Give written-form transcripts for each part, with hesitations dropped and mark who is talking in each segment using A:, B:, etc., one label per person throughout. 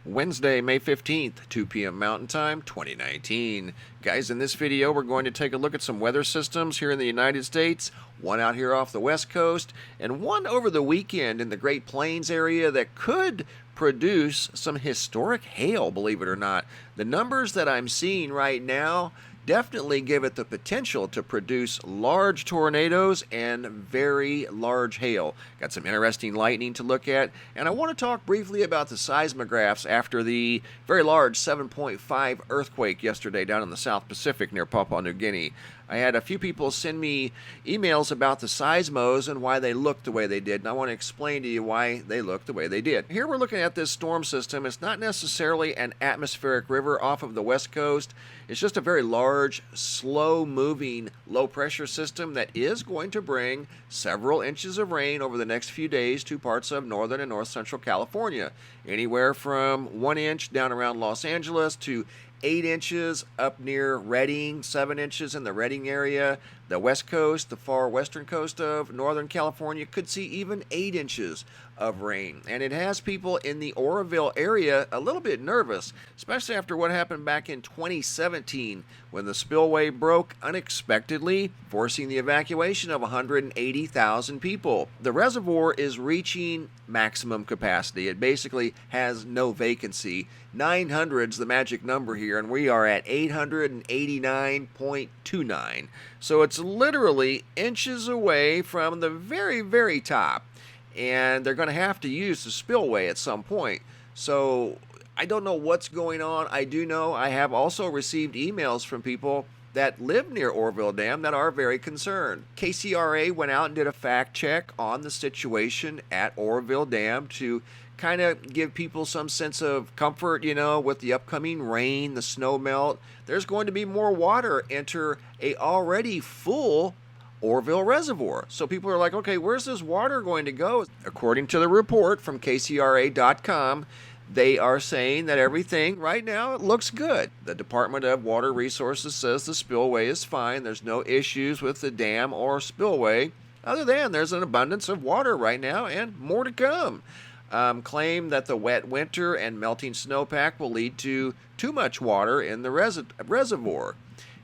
A: Wednesday, May 15th, 2 p.m. Mountain Time, 2019. Guys, in this video, we're going to take a look at some weather systems here in the United States, one out here off the West Coast, and one over the weekend in the Great Plains area that could produce some historic hail, believe it or not. The numbers that I'm seeing right now definitely give it the potential to produce large tornadoes and very large hail. Got some interesting lightning to look at, and I want to talk briefly about the seismographs after the very large 7.5 earthquake yesterday down in the South Pacific near Papua New Guinea. I had a few people send me emails about the seismos and why they looked the way they did, and I want to explain to you why they looked the way they did. Here we're looking at this storm system. It's not necessarily an atmospheric river off of the West Coast. It's just a very large, slow-moving, low-pressure system that is going to bring several inches of rain over the next few days to parts of northern and north central California. Anywhere from 1 inch down around Los Angeles to 8 inches up near Redding, 7 inches in the Redding area. The west coast, the far western coast of Northern California could see even 8 inches of rain. And it has people in the Oroville area a little bit nervous, especially after what happened back in 2017 when the spillway broke unexpectedly, forcing the evacuation of 180,000 people. The reservoir is reaching maximum capacity. It basically has no vacancy. 900's the magic number here, and we are at 889.29. So it's literally inches away from the very, very top, and they're going to have to use the spillway at some point. So I don't know what's going on. I do know I have also received emails from people that live near Oroville Dam that are very concerned. KCRA went out and did a fact check on the situation at Oroville Dam to kind of give people some sense of comfort, with the upcoming rain, the snow melt. There's going to be more water enter a already full Oroville Reservoir. So people are like, okay, where's this water going to go? According to the report from KCRA.com, they are saying that everything right now it looks good. The Department of Water Resources says the spillway is fine. There's no issues with the dam or spillway, other than there's an abundance of water right now and more to come. Claim that the wet winter and melting snowpack will lead to too much water in the reservoir.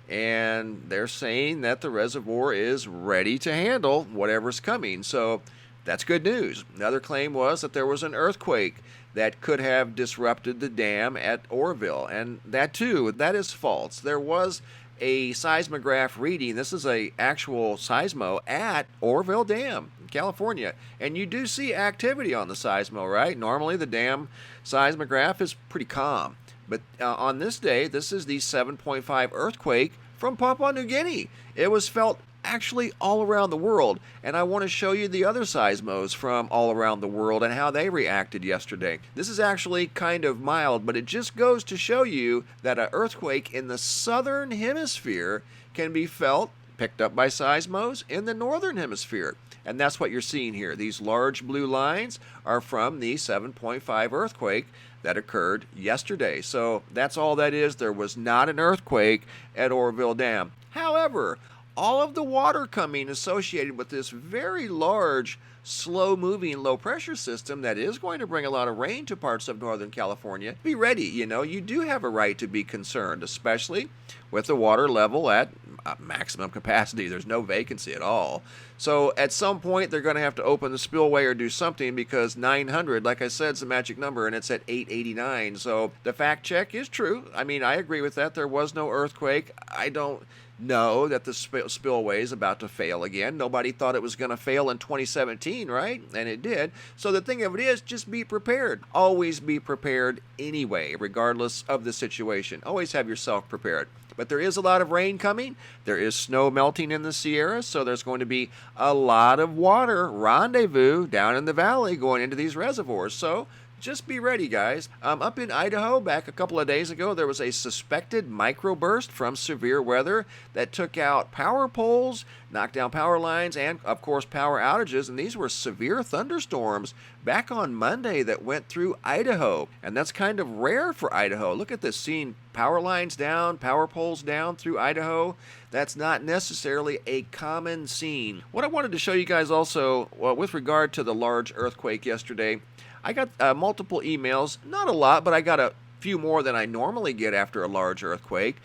A: And they're saying that the reservoir is ready to handle whatever's coming. So that's good news. Another claim was that there was an earthquake that could have disrupted the dam at Oroville. And that too, that is false. There was a seismograph reading. This is a actual seismo at Oroville Dam, California. And you do see activity on the seismo, right? Normally the dam seismograph is pretty calm. But on this day, this is the 7.5 earthquake from Papua New Guinea. It was felt actually all around the world, and I want to show you the other seismos from all around the world and how they reacted yesterday. This is actually kind of mild, but it just goes to show you that an earthquake in the southern hemisphere can be felt, picked up by seismos in the northern hemisphere. And that's what you're seeing here. These large blue lines are from the 7.5 earthquake that occurred yesterday. So that's all that is. There was not an earthquake at Oroville Dam. However, all of the water coming associated with this very large, slow-moving, low-pressure system that is going to bring a lot of rain to parts of Northern California, be ready. You do have a right to be concerned, especially with the water level at maximum capacity. There's no vacancy at all. So at some point, they're going to have to open the spillway or do something because 900, like I said, is the magic number, and it's at 889. So the fact check is true. I mean, I agree with that. There was no earthquake. I don't know that the spillway is about to fail again. Nobody thought it was going to fail in 2017, right? And it did. So the thing of it is, just be prepared. Always be prepared anyway, regardless of the situation. Always have yourself prepared. But there is a lot of rain coming. There is snow melting in the Sierra, so there's going to be a lot of water rendezvous down in the valley going into these reservoirs. So just be ready, guys. Up in Idaho, back a couple of days ago, there was a suspected microburst from severe weather that took out power poles, knocked down power lines, and, of course, power outages. And these were severe thunderstorms back on Monday that went through Idaho. And that's kind of rare for Idaho. Look at this, seeing power lines down, power poles down through Idaho. That's not necessarily a common scene. What I wanted to show you guys also, with regard to the large earthquake yesterday, I got multiple emails, not a lot, but I got a few more than I normally get after a large earthquake.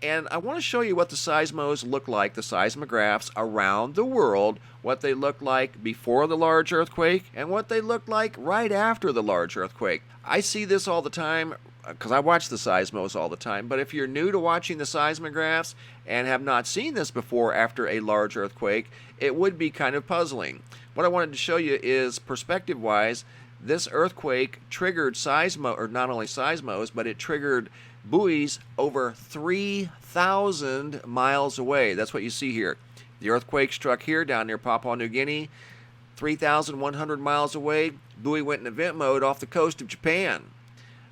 A: And I want to show you what the seismos look like, the seismographs around the world, what they look like before the large earthquake, and what they look like right after the large earthquake. I see this all the time because I watch the seismos all the time, but if you're new to watching the seismographs and have not seen this before after a large earthquake, it would be kind of puzzling. What I wanted to show you is perspective-wise, this earthquake triggered seismo, or not only seismos, but it triggered buoys over 3,000 miles away. That's what you see here. The earthquake struck here down near Papua New Guinea, 3,100 miles away. Buoy went in event mode off the coast of Japan.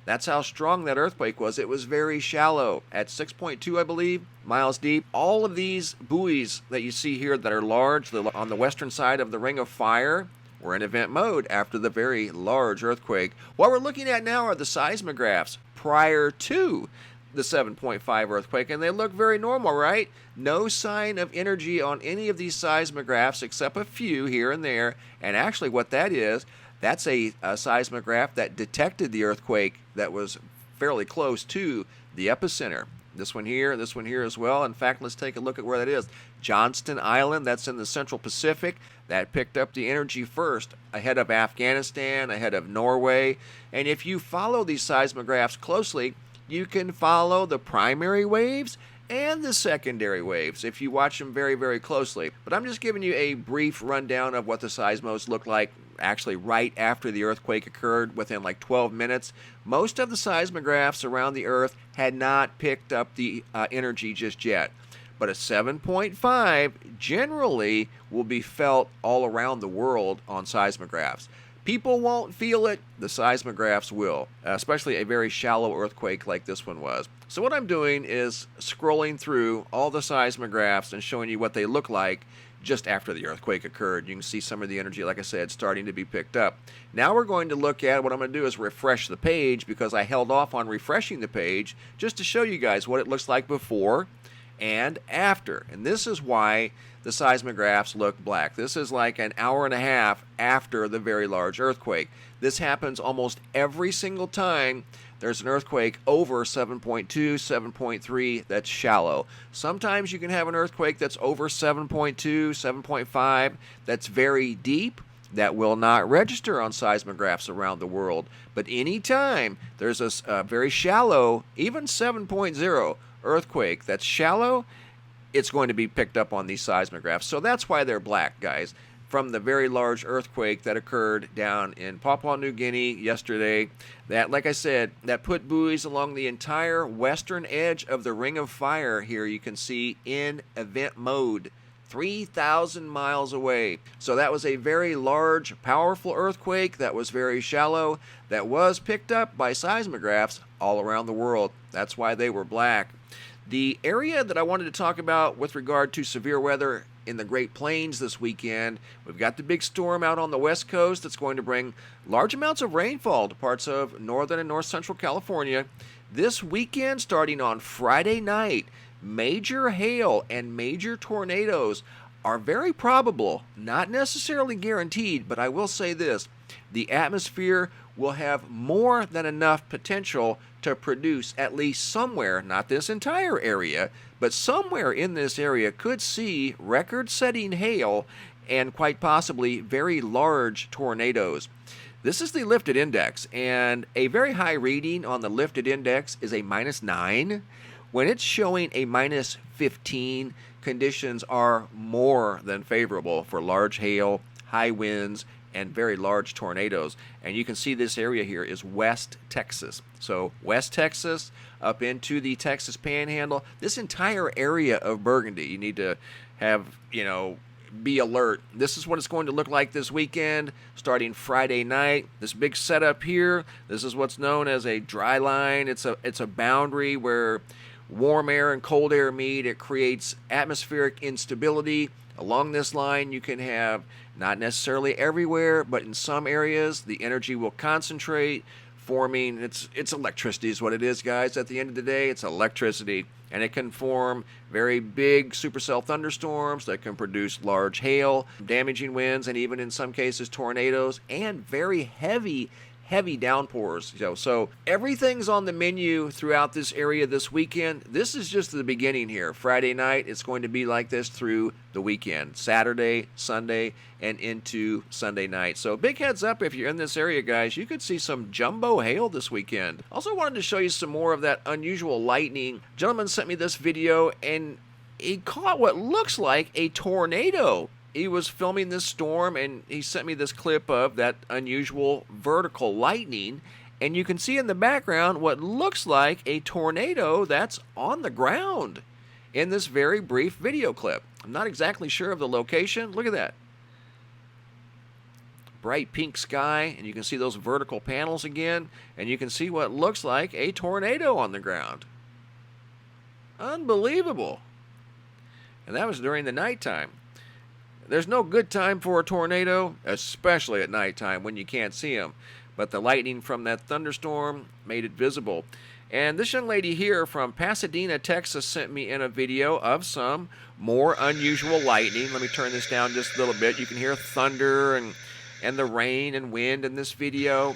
A: That's how strong that earthquake was. It was very shallow, at 6.2, I believe, miles deep. All of these buoys that you see here that are large on the western side of the Ring of Fire were in event mode after the very large earthquake. What we're looking at now are the seismographs prior to the 7.5 earthquake, and they look very normal, right? No sign of energy on any of these seismographs except a few here and there. And actually what that is, that's a seismograph that detected the earthquake that was fairly close to the epicenter. This one here as well. In fact, let's take a look at where that is. Johnston Island, that's in the Central Pacific. That picked up the energy first, ahead of Afghanistan, ahead of Norway. And if you follow these seismographs closely, you can follow the primary waves and the secondary waves if you watch them very, very closely. But I'm just giving you a brief rundown of what the seismos look like actually right after the earthquake occurred, within like 12 minutes. Most of the seismographs around the Earth had not picked up the energy just yet. But a 7.5 generally will be felt all around the world on seismographs. People won't feel it, the seismographs will, especially a very shallow earthquake like this one was. So what I'm doing is scrolling through all the seismographs and showing you what they look like just after the earthquake occurred. You can see some of the energy, like I said, starting to be picked up. Now we're going to look at, what I'm going to do is refresh the page, because I held off on refreshing the page just to show you guys what it looks like before and after. And this is why the seismographs look black. This is like an hour and a half after the very large earthquake. This happens almost every single time there's an earthquake over 7.2, 7.3 that's shallow. Sometimes you can have an earthquake that's over 7.2, 7.5 that's very deep, that will not register on seismographs around the world. But anytime there's a very shallow, even 7.0 earthquake that's shallow, it's going to be picked up on these seismographs. So that's why they're black, guys. From the very large earthquake that occurred down in Papua New Guinea yesterday, that, like I said, that put buoys along the entire western edge of the Ring of Fire here, you can see, in event mode, 3,000 miles away. So that was a very large, powerful earthquake that was very shallow, that was picked up by seismographs all around the world. That's why they were black. The area that I wanted to talk about with regard to severe weather in the Great Plains this weekend, we've got the big storm out on the west coast that's going to bring large amounts of rainfall to parts of northern and north central California. This weekend, starting on Friday night, major hail and major tornadoes are very probable, not necessarily guaranteed, but I will say this: the atmosphere will have more than enough potential to produce at least somewhere, not this entire area, but somewhere in this area could see record-setting hail and quite possibly very large tornadoes. This is the lifted index, and a very high reading on the lifted index is a -9. When it's showing a -15, conditions are more than favorable for large hail, high winds, and very large tornadoes. And you can see this area here is West Texas. So West Texas up into the Texas Panhandle, this entire area of Burgundy, you need to have, be alert. This is what it's going to look like this weekend, starting Friday night. This big setup here, this is what's known as a dry line. It's a boundary where warm air and cold air meet. It creates atmospheric instability. Along this line, you can have, not necessarily everywhere, but in some areas, the energy will concentrate forming. It's electricity is what it is, guys. At the end of the day, it's electricity, and it can form very big supercell thunderstorms that can produce large hail, damaging winds, and even in some cases tornadoes, and very heavy downpours. So everything's on the menu throughout this area this weekend. This is just the beginning here. Friday night, it's going to be like this through the weekend. Saturday, Sunday, and into Sunday night. So big heads up if you're in this area, guys. You could see some jumbo hail this weekend. Also wanted to show you some more of that unusual lightning. Gentleman sent me this video, and he caught what looks like a tornado. He was filming this storm, and he sent me this clip of that unusual vertical lightning, and you can see in the background what looks like a tornado that's on the ground in this very brief video clip. I'm not exactly sure of the location. Look at that. Bright pink sky, and you can see those vertical panels again, and you can see what looks like a tornado on the ground. Unbelievable. And that was during the nighttime. There's no good time for a tornado, especially at nighttime when you can't see them. But the lightning from that thunderstorm made it visible. And this young lady here from Pasadena, Texas, sent me in a video of some more unusual lightning. Let me turn this down just a little bit. You can hear thunder and the rain and wind in this video.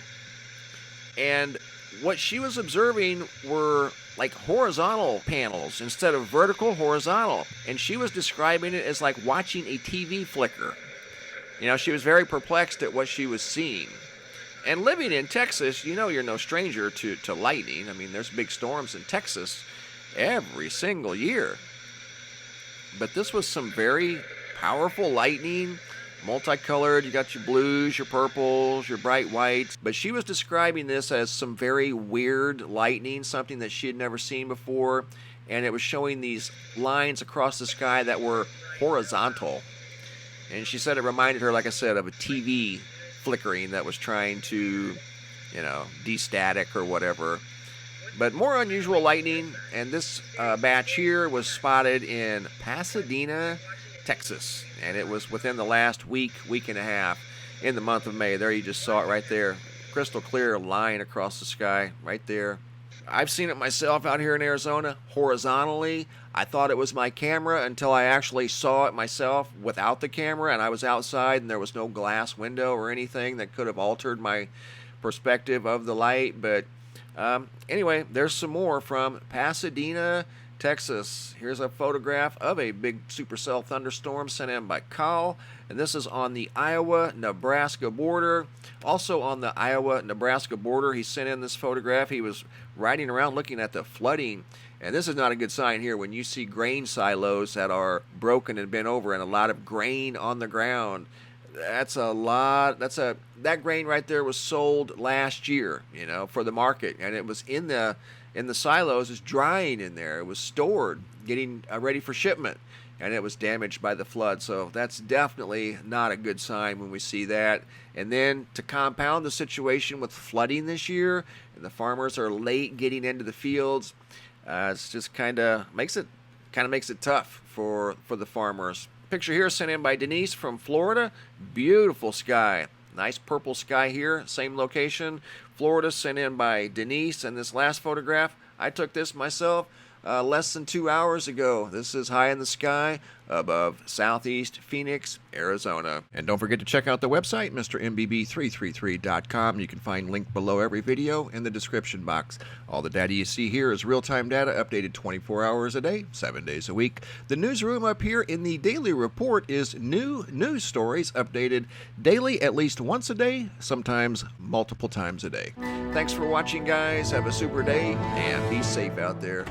A: And what she was observing were like horizontal panels instead of vertical, horizontal. And she was describing it as like watching a TV flicker. She was very perplexed at what she was seeing. And living in Texas, you're no stranger to lightning. I mean, there's big storms in Texas every single year. But this was some very powerful lightning. Multicolored, you got your blues, your purples, your bright whites. But she was describing this as some very weird lightning, something that she had never seen before. And it was showing these lines across the sky that were horizontal. And she said it reminded her, like I said, of a TV flickering that was trying to, de-static or whatever. But more unusual lightning, and this batch here was spotted in Pasadena, Texas, and it was within the last week and a half in the month of May. There you just saw it right there, crystal clear line across the sky right there. I've seen it myself out here in Arizona horizontally. I thought it was my camera until I actually saw it myself without the camera, and I was outside and there was no glass window or anything that could have altered my perspective of the light. But anyway, there's some more from Pasadena, Texas. Here's a photograph of a big supercell thunderstorm sent in by Kyle, and this is on the Iowa-Nebraska border. Also on the Iowa-Nebraska border, he sent in this photograph. He was riding around looking at the flooding, and this is not a good sign here when you see grain silos that are broken and bent over and a lot of grain on the ground. That's a lot. That grain right there was sold last year, for the market, and it was in the silos, is drying in there. It was stored, getting ready for shipment, and it was damaged by the flood. So that's definitely not a good sign when we see that. And then to compound the situation with flooding this year, and the farmers are late getting into the fields, it's just kind of makes it tough for the farmers. Picture here sent in by Denise from Florida. Beautiful sky. Nice purple sky here, same location. Florida, sent in by Denise. And this last photograph, I took this myself less than 2 hours ago. This is high in the sky above southeast Phoenix, Arizona. And don't forget to check out the website, MrMBB333.com. You can find link below every video in the description box. All the data you see here is real-time data updated 24 hours a day, 7 days a week. The newsroom up here in the daily report is new news stories updated daily at least once a day, sometimes multiple times a day. Thanks for watching, guys. Have a super day and be safe out there.